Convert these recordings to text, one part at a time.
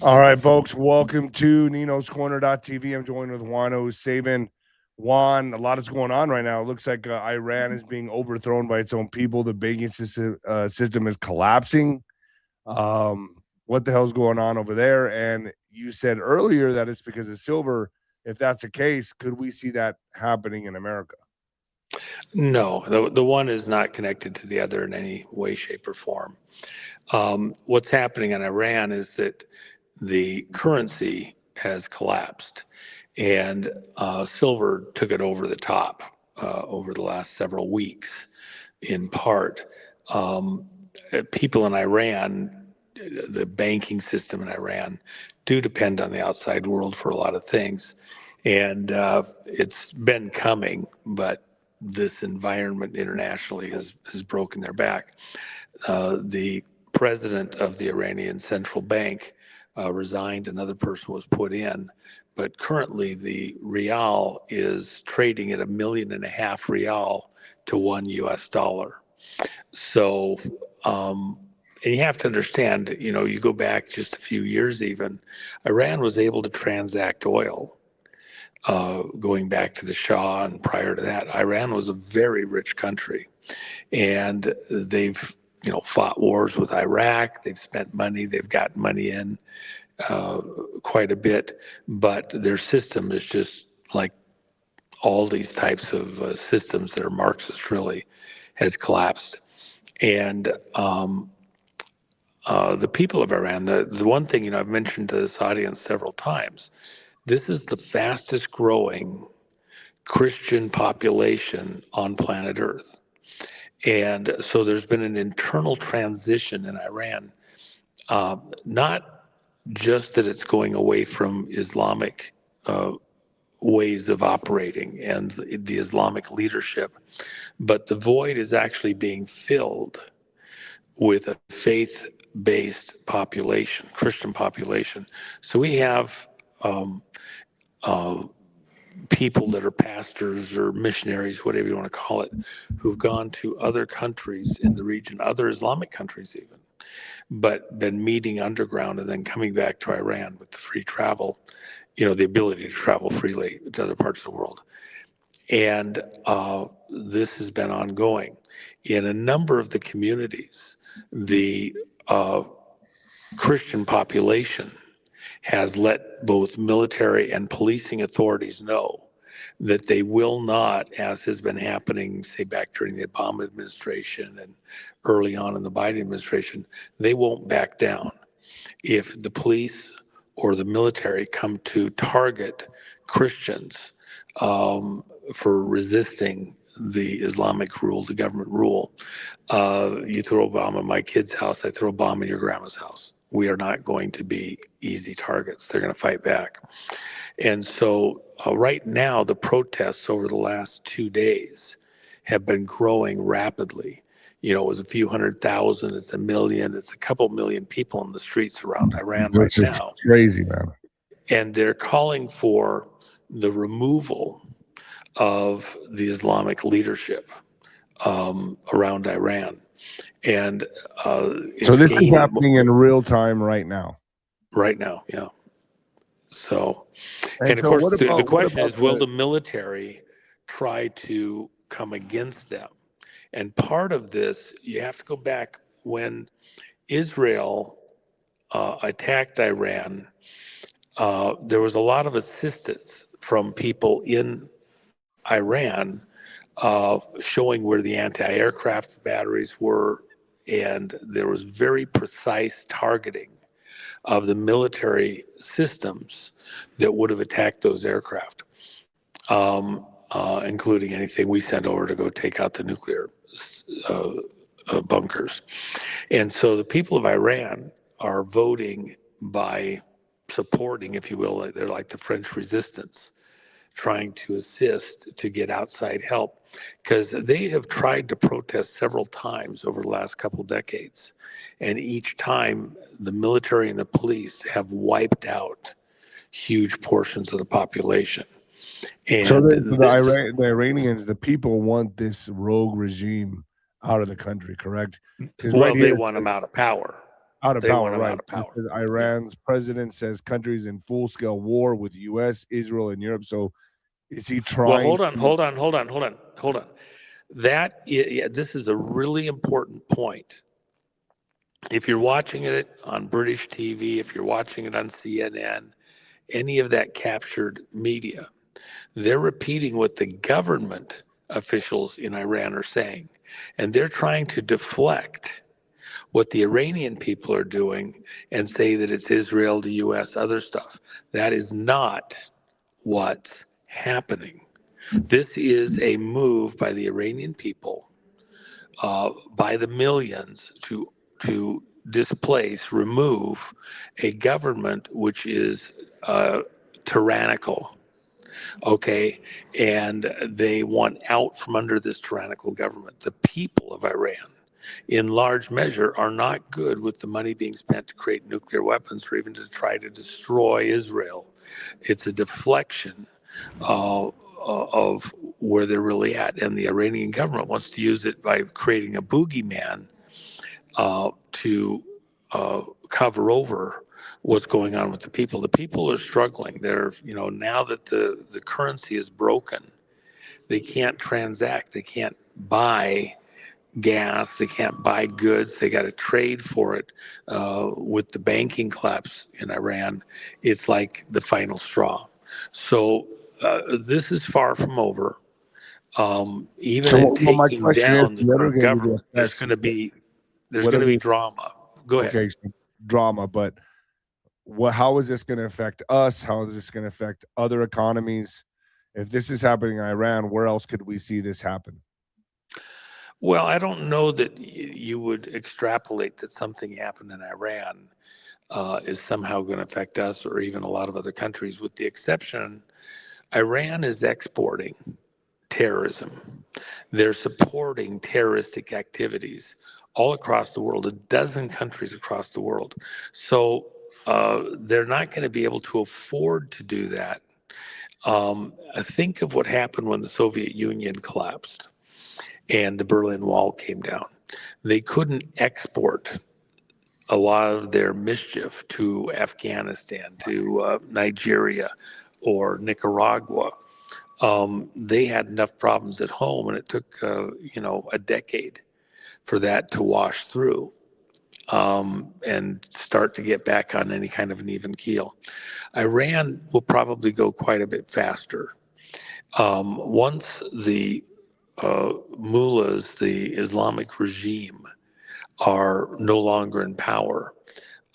All right, folks, welcome to Nino's Corner.tv. I'm joined with Juan Sabin. Juan, a lot is going on right now. It looks like Iran is being overthrown by its own people. The banking system is collapsing. What the hell's going on over there? And you said earlier that it's because of silver. If that's the case, could we see that happening in America? No, the one is not connected to the other in any way, shape, or form. What's happening in Iran is that the currency has collapsed, and silver took it over the top over the last several weeks, in part. Um, People in Iran, the banking system in Iran, do depend on the outside world for a lot of things. And it's been coming, but this environment internationally has broken their back. The president of the Iranian central bank resigned, another person was put in. But currently, the rial is trading at $1.5 million rial to $1 US. So, and you have to understand, you go back just a few years even, Iran was able to transact oil. Going back to the Shah and prior to that, Iran was a very rich country, and they've fought wars with Iraq. They've spent money. They've gotten money in quite a bit, but their system is just like all these types of systems that are Marxist. Really, has collapsed, and the people of Iran. The one thing I've mentioned to this audience several times. This is the fastest growing Christian population on planet Earth. And so there's been an internal transition in Iran, not just that it's going away from Islamic ways of operating and the Islamic leadership, but the void is actually being filled with a faith based population, Christian population. So we have uh, people that are pastors or missionaries, whatever you want to call it, who've gone to other countries in the region, other Islamic countries even, but been meeting underground and then coming back to Iran with the free travel, the ability to travel freely to other parts of the world. And this has been ongoing. In a number of the communities, the Christian population has let both military and policing authorities know that they will not, as has been happening, say, back during the Obama administration and early on in the Biden administration, they won't back down. If the police or the military come to target Christians for resisting the Islamic rule, the government rule, you throw a bomb in my kid's house, I throw a bomb in your grandma's house. We are not going to be easy targets. They're going to fight back. And so right now, the protests over the last 2 days have been growing rapidly. It was a few 100,000, it's a million, it's a couple million people in the streets around Iran right Which is now. crazy, man. And they're calling for the removal of the Islamic leadership around Iran. And So it's this is gaining happening in real time right now. right now, yeah. So, And and of so course, what the about question is, will the military try to come against them? And part of this, you have to go back when Israel attacked Iran. There was a lot of assistance from people in Iran showing where the anti-aircraft batteries were, and there was very precise targeting of the military systems that would have attacked those aircraft, including anything we sent over to go take out the nuclear uh, bunkers. And so the people of Iran are voting by supporting, if you will, they're like the French resistance, trying to assist to get outside help because they have tried to protest several times over the last couple of decades. And each time the military and the police have wiped out huge portions of the population. So And this, The Iranians, the people want this rogue regime out of the country, correct? Because right well, they here, want them out of power. Out of They want power, them right? out of He power. says Yeah. Iran's president says countries in full-scale war with U.S., Israel, and Europe. So is he Well, trying hold on, to? hold on. Yeah, this is a really important point. If you're watching it on British TV, if you're watching it on CNN, any of that captured media, they're repeating what the government officials in Iran are saying. And they're trying to deflect what the Iranian people are doing and say that it's Israel, the US, other stuff. That is not what's happening. This is a move by the Iranian people, by the millions, to displace, remove a government which is tyrannical. Okay, and they want out from under this tyrannical government. The people of Iran, in large measure, are not good with the money being spent to create nuclear weapons or even to try to destroy Israel. It's a deflection of where they're really at. And the Iranian government wants to use it by creating a boogeyman to cover over what's going on with the people. The people are struggling. They're, now that the currency is broken, they can't transact. They can't buy gas. They can't buy goods. They got to trade for it. With the banking collapse in Iran, it's like the final straw. So this is far from over. Even So, in well, my taking question is, down the what are current going to be the government, there's effects? going to be What are the drama. Go ahead. okay, so drama? But what? How is this going to affect us? How is this going to affect other economies? If this is happening in Iran, where else could we see this happen? Well, I don't know that you would extrapolate that something happened in Iran is somehow going to affect us or even a lot of other countries, with the exception, Iran is exporting terrorism. They're supporting terroristic activities all across the world, a dozen countries across the world. So they're not going to be able to afford to do that. Think of what happened when the Soviet Union collapsed and the Berlin Wall came down. They couldn't export a lot of their mischief to Afghanistan, to Nigeria, or Nicaragua. They had enough problems at home, and it took a decade for that to wash through and start to get back on any kind of an even keel. Iran will probably go quite a bit faster. Once the mullahs, the Islamic regime, are no longer in power,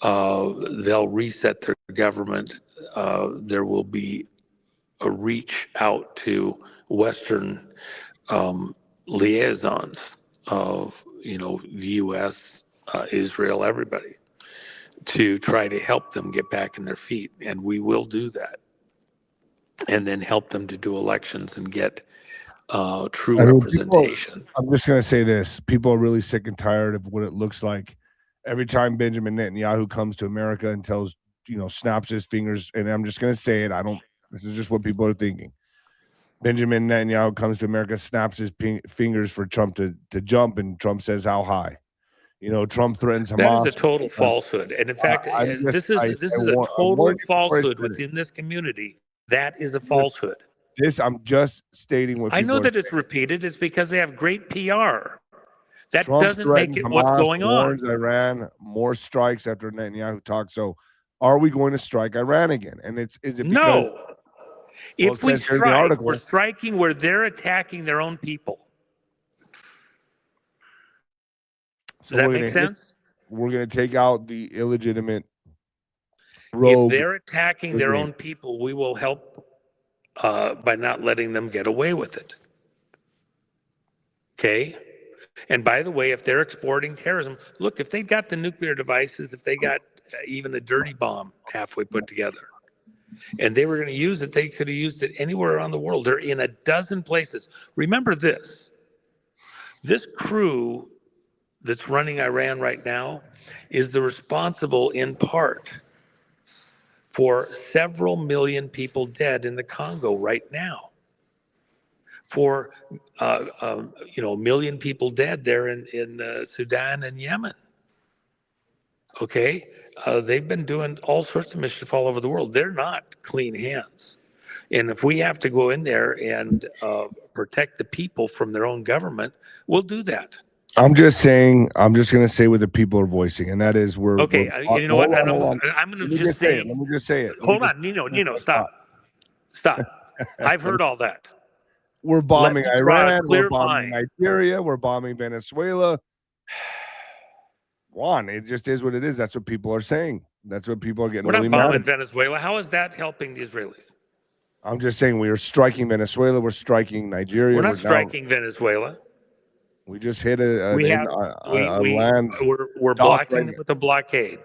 they'll reset their government. There will be a reach out to Western liaisons of, the U.S., Israel, everybody, to try to help them get back in their feet. And we will do that. And then help them to do elections and get true I mean, representation. I'm just going to say this. People are really sick and tired of what it looks like every time Benjamin Netanyahu comes to America and tells, snaps his fingers. And I'm just going to say it. This is just what people are thinking. Benjamin Netanyahu comes to America, snaps his fingers for Trump to jump, and Trump says, how high? Trump threatens That is a Hamas. total falsehood. And in fact, I'm just, this is a I warn total you before I falsehood said it. within this community. That is a falsehood. I'm just stating what I people know are that it's saying. repeated. It's because they have great PR. That Trump doesn't make threatens it what's Hamas, going on. warns Iran, more strikes after Netanyahu talks. So, are we going to strike Iran again? And is it because? No. Well, it If we says here in the strike, we're article. striking where they're attacking their own people. So Does that make sense? we're going to take out the illegitimate If rogue they're attacking their regime. own people, we will help by not letting them get away with it. Okay? And by the way, if they're exporting terrorism, look, if they got the nuclear devices, if they got even a dirty bomb halfway put together, and they were going to use it, they could have used it anywhere around the world. They're in a dozen places. Remember this crew that's running Iran right now is the responsible in part for several million people dead in the Congo right now, for a million people dead there in Sudan and Yemen. Okay, they've been doing all sorts of mischief all over the world. They're not clean hands. And if we have to go in there and protect the people from their own government, we'll do that. I'm just saying. I'm just going to say what the people are voicing, and that is we're Okay, you know what? hold And on, hold on. I'm going to Let me just just say it. say, Let me just say it. Let me hold just on, Nino, stop. I've heard all that. we're Let bombing me draw a Iran. We're clear bombing line. Nigeria. We're bombing Venezuela. Juan, it just is what it is. That's what people are saying. That's what people are getting We're really not mad bombing about. Venezuela. How is that helping the Israelis? I'm just saying we are striking Venezuela. We're striking We're Nigeria. not We're now striking Venezuela. we just hit a We have a land we're dock blocking right them now, with a blockade.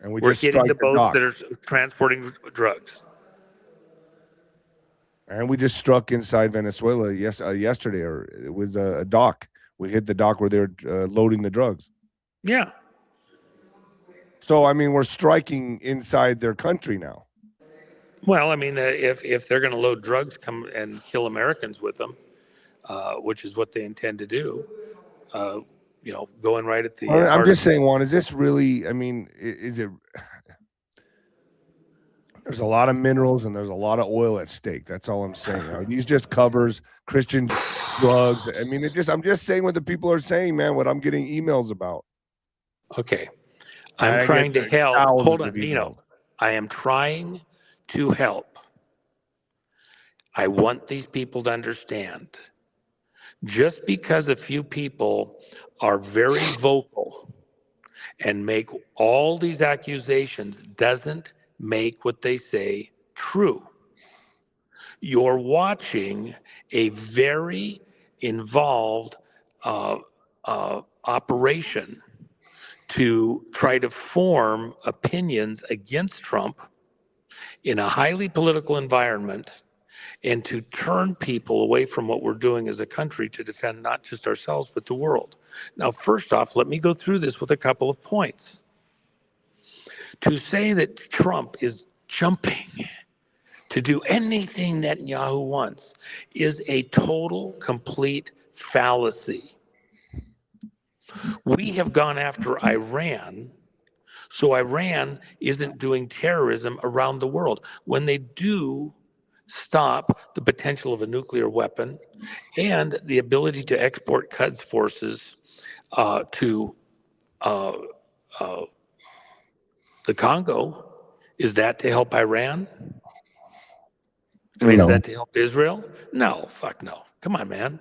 and we We're just hitting strike the the boats dock. that are transporting drugs. And we just struck inside Venezuela yesterday, or it was a dock. We hit the dock where they're loading the drugs. Yeah. So I mean, we're striking inside their country now. Well, I mean, if they're going to load drugs, come and kill Americans with them, which is what they intend to do, uh, going right at the I'm heart of. just saying, Juan, is this really? I mean, is it? There's a lot of minerals and there's a lot of oil at stake. That's all I'm saying. Are these just covers Christian drugs? I mean, I'm just saying what the people are saying, man. What I'm getting emails about. Okay, I'm I get trying to help. Hold thousands of on, Nino. emails. I am trying to help. I want these people to understand. Just because a few people are very vocal and make all these accusations doesn't make what they say true. You're watching a very involved operation to try to form opinions against Trump in a highly political environment and to turn people away from what we're doing as a country to defend not just ourselves, but the world. Now, first off, let me go through this with a couple of points. To say that Trump is jumping to do anything Netanyahu wants is a total, complete fallacy. We have gone after Iran, so Iran isn't doing terrorism around the world. When they do stop the potential of a nuclear weapon and the ability to export Quds forces to uh, uh, the Congo, is that to help Iran? I mean, is No. that to help Israel? No, fuck no. Come on, man.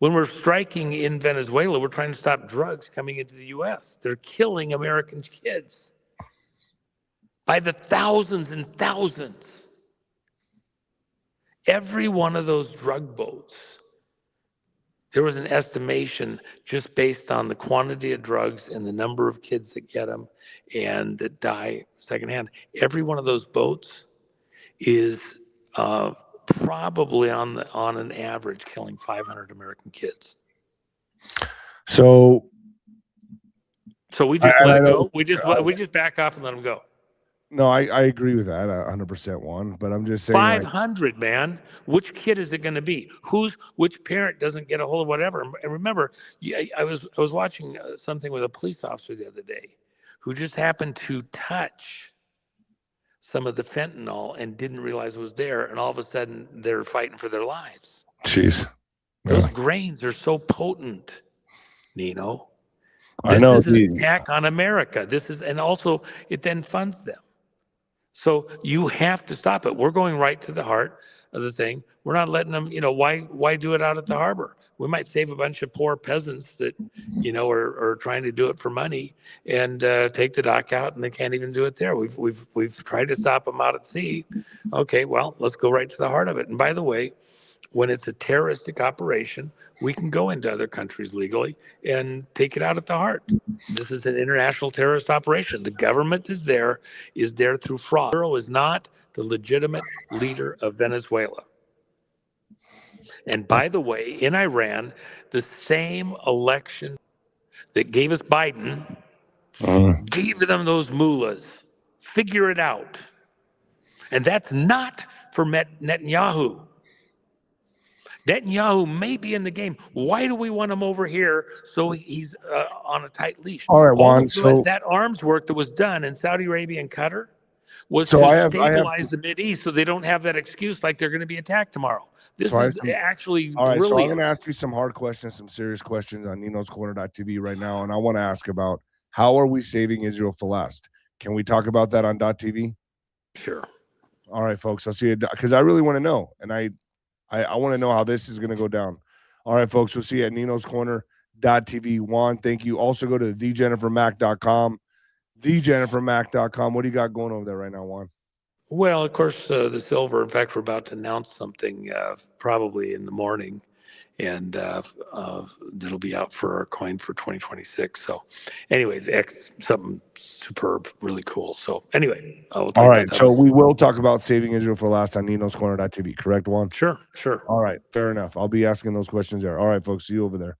When we're striking in Venezuela, we're trying to stop drugs coming into the US. They're killing American kids by the thousands and thousands. Every one of those drug boats, there was an estimation just based on the quantity of drugs and the number of kids that get them and that die secondhand. Every one of those boats is probably on an average killing 500 American kids. So We just let I it know. go. We just back off and let them go. No, I agree with that 100%, Juan. But I'm just saying, like, 500, man. Which kid is it going to be? Which parent doesn't get a hold of whatever? And remember, I was watching something with a police officer the other day, who just happened to touch some of the fentanyl and didn't realize it was there, and all of a sudden they're fighting for their lives. jeez, Those yeah. grains are so potent, Nino. I This know. is an attack on America. And also it then funds them. So you have to stop it. We're going right to the heart of the thing. We're not letting them, why do it out at the harbor? We might save a bunch of poor peasants that, are trying to do it for money and take the dock out, and they can't even do it there. We've tried to stop them out at sea. Okay, well, let's go right to the heart of it. And by the way, when it's a terroristic operation, we can go into other countries legally and take it out at the heart. This is an international terrorist operation. The government is there through fraud. Maduro is not the legitimate leader of Venezuela. And by the way, in Iran, the same election that gave us Biden gave them those mullahs. Figure it out. And that's not for Netanyahu. Netanyahu may be in the game. Why do we want him over here so he's on a tight leash? All right, All Juan. of that arms work that was done in Saudi Arabia and Qatar was So to I have stabilize the Mideast so they don't have that excuse like they're going to be attacked tomorrow. This is actually all right. So I'm brilliant. going to ask you some hard questions, some serious questions on Nino'sCorner.tv right now, and I want to ask about how are we saving Israel Full-Fledged? Can we talk about that on .tv? Sure. All right, folks. I'll see you because I really want to know, and I want to know how this is going to go down. All right, folks. We'll see you at Nino'sCorner.tv. Juan, thank you. Also go to thejennifermac.com. Thejennifermac.com. What do you got going over there right now, Juan? Well, of course, the silver. In fact, we're about to announce something probably in the morning, and that'll be out for our coin for 2026. So, anyways, something superb, really cool. So, anyway, I'll all right. So we will talk about saving Israel for last on Nino'sCorner.tv. Correct, Juan? Sure. All right. Fair enough. I'll be asking those questions there. All right, folks. See you over there.